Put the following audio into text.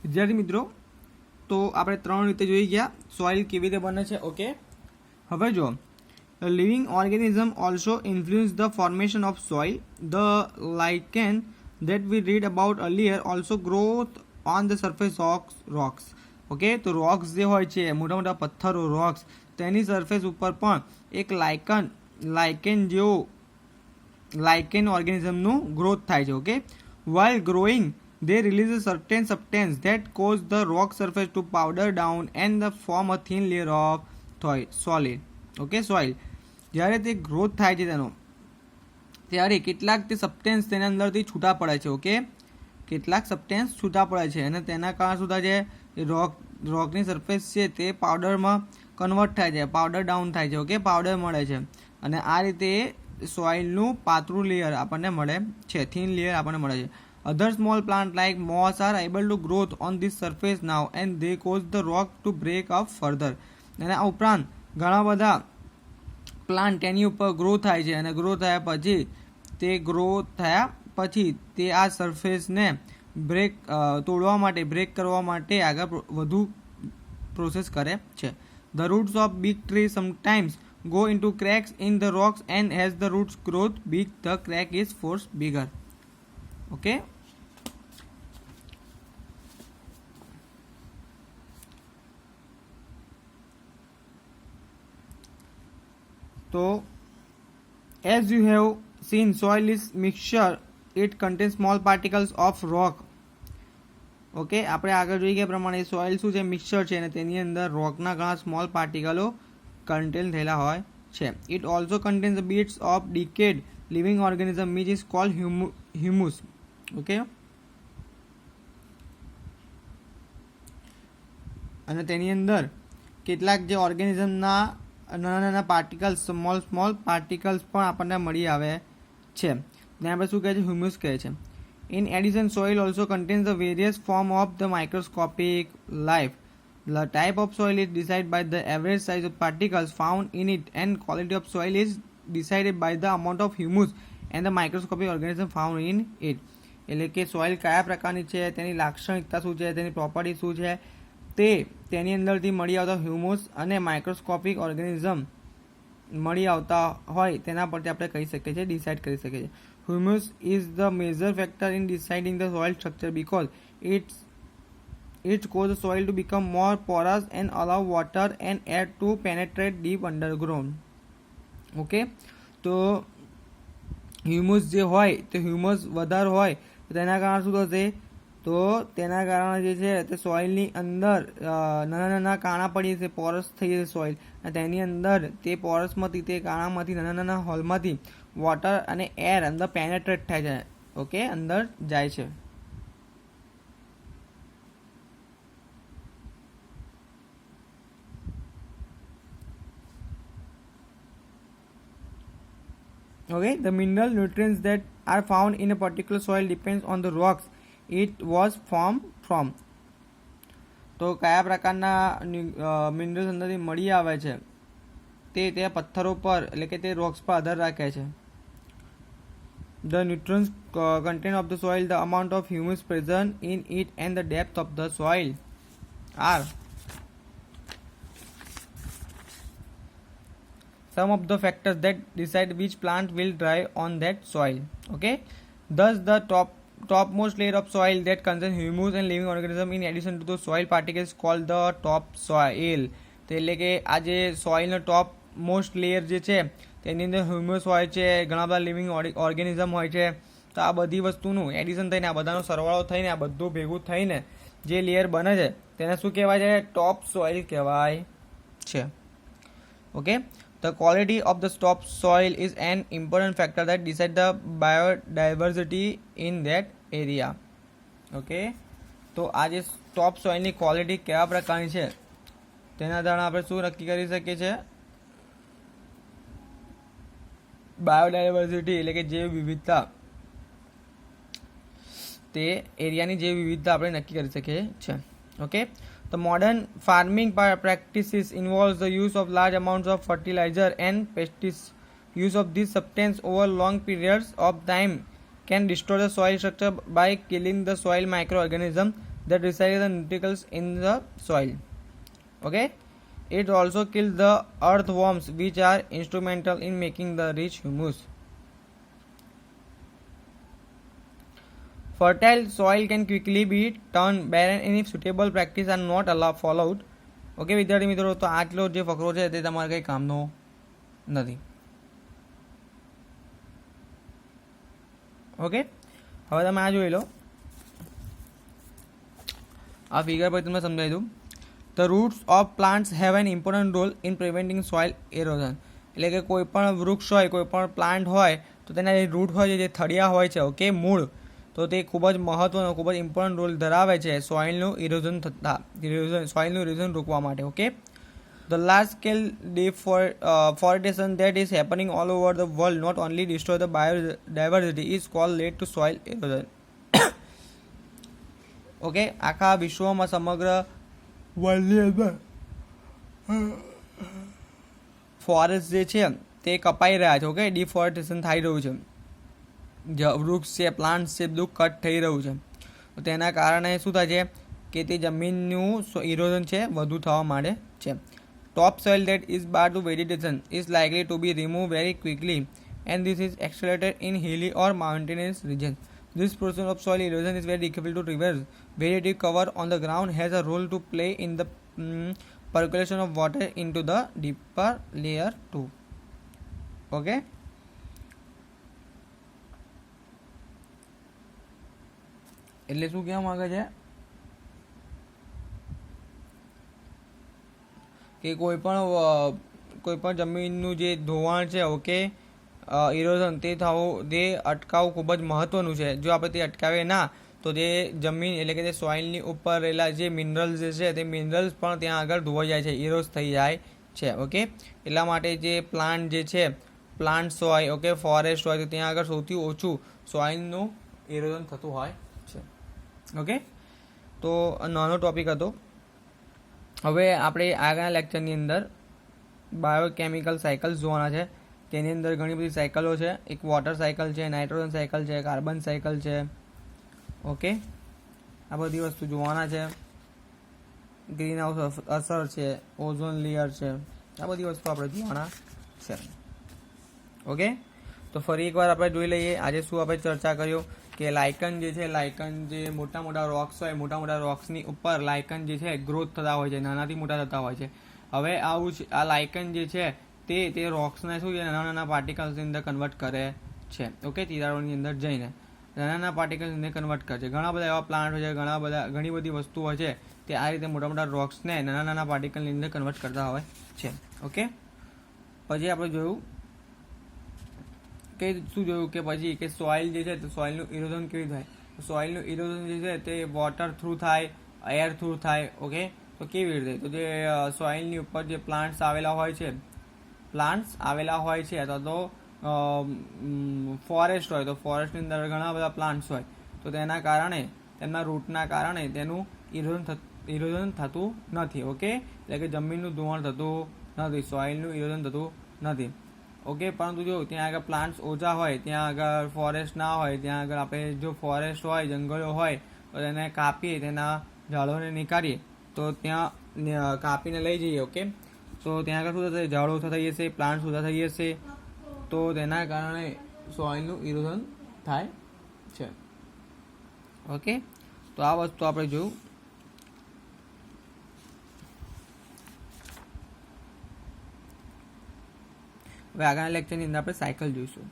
વિદ્યાર્થી મિત્રો, તો આપણે ત્રણ રીતે જોઈ ગયા સોઇલ કેવી રીતે બને છે. ઓકે, હવે જો living organism also influence the formation of soil. The lichen that we read about earlier also growth on the surface of rocks. Okay, તો રોક્સ જે હોય છે, મોટા મોટા પથ્થરો રોક્સ, તેની સરફેસ ઉપર પણ એક લાઇકેન ઓર્ગેનિઝમનું ગ્રોથ થાય છે. Okay, while growing they release a certain substance that cause the rock surface to powder down and form a thin layer of solid. Okay, soil જ્યારે તે ગ્રોથ થાય છે તેનો, ત્યારે કેટલાક તે સબસ્ટેન્સ તેના અંદરથી છૂટા પડે છે. ઓકે, કેટલાક સબસ્ટેન્સ છૂટા પડે છે અને તેના કારણે શું થાય છે, રોકની સરફેસ છે તે પાવડરમાં કન્વર્ટ થાય છે, પાવડર ડાઉન થાય છે. ઓકે, પાવડર મળે છે અને આ રીતે સોઇલનું પાતળું લેયર આપણને મળે છે, થીન લેયર આપણને મળે છે. Other small plant like moss are able to growth on this surface now and they cause the rock to break up further. અને આ ઉપરાંત ઘણા બધા પ્લાન્ટ તેની ઉપર ગ્રો થાય છે અને ગ્રો થયા પછી તે આ સરફેસને બ્રેક કરવા માટે આગળ વધુ પ્રોસેસ કરે છે. The roots of big tree sometimes go into cracks in the rocks and as the roots growth big the crack is forced bigger. Okay, so as you have seen, soil is mixture. It contains small particles of rock. Okay, આપણે આગળ જોઈ ગયા પ્રમાણે soil શું છે, mixture છે અને તેની અંદર રોકના ઘણા સ્મોલ પાર્ટિકલો કન્ટેન થયેલા હોય છે. It also contains bits of decade living organism which is called humus. Okay, અને તેની અંદર કેટલાક જે ઓર્ગેનિઝમના નાના પાર્ટિકલ્સ, સ્મોલ પાર્ટિકલ્સ પણ આપણને મળી આવે છે. તેને આપણે શું કહે છે, હ્યુમસ કહે છે. In addition, soil also contains the various form of the microscopic life. The type of soil is decided by the average size of particles found in it, and quality of soil is decided by the amount of humus and the microscopic organism found in it. એટલે કે soil કયા પ્રકારની છે, તેની લાક્ષણિકતા શું છે, તેની પ્રોપર્ટી શું છે, તેની અંદરથી મળી આવતા હ્યુમસ અને માઇક્રોસ્કોપિક ઓર્ગેનિઝમ મળી આવતા હોય તેના પરથી આપણે કહી શકીએ છીએ, ડિસાઇડ કરી શકીએ છીએ. Humus is the major factor in deciding the soil structure because it causes the soil to become more porous and allow water and air to penetrate deep underground. Okay, તો હ્યુમસ જે હોય તે humus વધારે હોય તેના કારણે શું થશે, તો તેના કારણે જે છે તે સોઇલની અંદર નાના કાણા પડી જશે, પોરસ થઈ જશે સોઇલ, અને તેની અંદર તે પોરસમાંથી, તે કાણામાંથી, નાના હોલમાંથી વોટર અને એર અંદર પેનેટ્રેટ થાય છે. ઓકે, અંદર જાય છે. Okay, the mineral nutrients that are found in a particular soil depends on the rocks it was formed from. તો કયા પ્રકારના મિનરલ્સ અંદરથી મળી આવે છે તે પથ્થરો પર, એટલે કે તે રોક્સ પર આધાર રાખે છે. The nutrients content of the soil, the amount of humus present in it and the depth of the soil are some of the factors that decide which plant will thrive on that soil. Okay, thus the topmost layer of soil that contains humus and living organism in addition to the soil particles called the top soil. તો એટલે કે આ જે સોઇલનો top most layer જે છે તેની અંદર humus હોય છે, ઘણા બધા લિવિંગ ઓર્ગેનિઝમ હોય છે. તો આ બધી વસ્તુનું એડિશન થઈને, આ બધાનો સરવાળો થઈને, આ બધું ભેગું થઈને જે લેયર બને છે તેને શું કહેવાય છે, ટોપ સોઇલ કહેવાય છે. Okay, the quality of the top soil is an important factor that decides the biodiversity in that area. Okay, તો આ જે ટોપ સોઇલની ક્વોલિટી કેવા પ્રકારની છે તેના આધારે આપણે શું નક્કી કરી શકીએ છીએ, બાયોડાયવર્સિટી એટલે કે જૈવ વિવિધતા, તે એરિયાની જૈવ વિવિધતા આપણે નક્કી કરી શકીએ છીએ. Okay, the modern farming practices involves the use of large amounts of fertilizer and pesticides. Use of these substances over long periods of time can destroy the soil structure by killing the soil microorganisms that recycle the nutrients in the soil. Okay, it also kills the earthworms which are instrumental in making the rich humus. Fertile soil can quickly be turned barren and if suitable practice are not followed. Okay વિદ્યાર્થી મિત્રો, તો આટલો જે ફકરો છે તે તમારે કંઈ કામનો નથી. ઓકે, હવે તમે આ જોઈ લો. આ ફિગર પર તમને સમજાવી દઉં. The roots of plants have an important role in preventing soil erosion. એટલે કે કોઈ પણ વૃક્ષ હોય, કોઈ પણ પ્લાન્ટ હોય, તો તેના જે રૂટ હોય છે, જે થળિયા હોય છે, ઓકે, મૂળ, તો તે ખૂબ જ મહત્વનો, ખૂબ જ ઇમ્પોર્ટન્ટ રોલ ધરાવે છે સોઇલનું ઇરોઝન સોઇલનું ઇરોઝન રોકવા માટે. Okay, the large scale deforestation that is happening all over the world not only destroy the biodiversity is called lead to soil erosion. Okay, આખા વિશ્વમાં સમગ્ર વર્લ્ડની અંદર ફોરેસ્ટ જે છે તે કપાઈ રહ્યા છે. ઓકે, ડિફોરેસ્ટેશન થઈ રહ્યું છે, વૃક્ષ છે, પ્લાન્ટ્સ છે, બધું કટ થઈ રહ્યું છે. તો તેના કારણે શું થાય છે કે તે જમીનનું ઇરોઝન છે વધુ થવા માંડે છે. ટોપ soil that is barred to vegetation is likely to be removed very quickly and this is accelerated in hilly or mountainous regions. This process of soil erosion is very difficult to reverse. Vegetative cover on the ground has a role to play in the percolation of water into the deeper layer too. Okay, એટલે શું કહેવા માંગે છે કે કોઈ પણ જમીનનું જે ધોવાણ છે, ઓકે, ઇરોઝન તે અટકાવવું ખૂબ જ મહત્વનું છે. જો આપણે તે અટકાવીએ ના તો તે જમીન એટલે કે તે સોઇલની ઉપર રહેલા જે મિનરલ્સ જે છે તે મિનરલ્સ પણ ત્યાં આગળ ધોવાઈ જાય છે, ઇરોઝ થઈ જાય છે. ઓકે, એટલા માટે જે પ્લાન્ટ જે છે, પ્લાન્ટ્સ હોય, ઓકે, ફોરેસ્ટ હોય, તો ત્યાં આગળ સૌથી ઓછું સોઇલનું ઇરોઝન થતું હોય છે. ઓકે, તો નાનો ટોપિક હતો. હવે આપણે આગળના લેક્ચરની અંદર બાયોકેમિકલ સાયકલ્સ જોવાના છે. તેની અંદર ઘણી બધી સાયકલો છે. એક વોટર સાયકલ છે, નાઇટ્રોજન સાયકલ છે, કાર્બન સાયકલ છે. ઓકે, આ બધી વસ્તુ જોવાના છે. ગ્રીન હાઉસ અસર છે, ઓઝોન લેયર છે, આ બધી વસ્તુ આપણે જોવાના છે. ઓકે, તો ફરી એકવાર આપણે જોઈ લઈએ આજે શું આપણે ચર્ચા કર્યો કે લાયકન જે છે, લાયકન જે મોટા મોટા રોક્સ હોય, મોટા મોટા રોક્સની ઉપર લાયકન જે છે ગ્રોથ થતા હોય છે, નાનાથી મોટા થતા હોય છે. હવે આવું આ લાયકન જે છે તે રોક્સને શું છે નાના નાના પાર્ટિકલ્સની અંદર કન્વર્ટ કરે છે. ઓકે, તિરાડોની અંદર જઈને નાના નાના પાર્ટિકલ્સની અંદર કન્વર્ટ કરે છે. ઘણા બધા એવા પ્લાન્ટ હોય છે, ઘણી બધી વસ્તુ હોય છે તે આ રીતે મોટા મોટા રોક્સને નાના નાના પાર્ટિકલની અંદર કન્વર્ટ કરતા હોય છે. ઓકે, પછી આપણે જોયું કે પછી કે સોઇલ જે છે તો સોઇલનું ઇરોઝન કેવી થાય. સોઇલનું ઇરોઝન જે છે તે વોટર થ્રુ થાય, એર થ્રુ થાય. ઓકે, તો કેવી રીતે, તો જે સોઇલની ઉપર જે પ્લાન્ટ્સ આવેલા હોય છે અથવા તો ફોરેસ્ટ હોય, તો ફોરેસ્ટની અંદર ઘણા બધા પ્લાન્ટ્સ હોય, તો તેના કારણે તેમના રૂટના કારણે તેનું ઇરોઝન થતું નથી. ઓકે, એટલે કે જમીનનું ધોવાણ થતું નથી, સોઇલનું ઇરોઝન થતું નથી. ઓકે, પરંતુ જો ત્યાં આગળ પ્લાન્ટ્સ ઓછા હોય, ત્યાં આગળ ફોરેસ્ટ ના હોય, ત્યાં આગળ આપણે જો ફોરેસ્ટ હોય, જંગલો હોય, તો તેને કાપીએ, તેના ઝાડોને નીકાળીએ, તો ત્યાં કાપીને લઈ જઈએ. ઓકે, તો ત્યાં આગળ શું થશે, ઝાડો ઓછા થઈ જશે, પ્લાન્ટ્સ ઓછા થઈ જશે, તો તેના કારણે સોઇલનું ઇરોઝન થાય છે. ઓકે, તો આ વસ્તુ આપણે જોયું. હવે આગળના લેક્ચરની અંદર આપણે સાયકલ જોઈશું.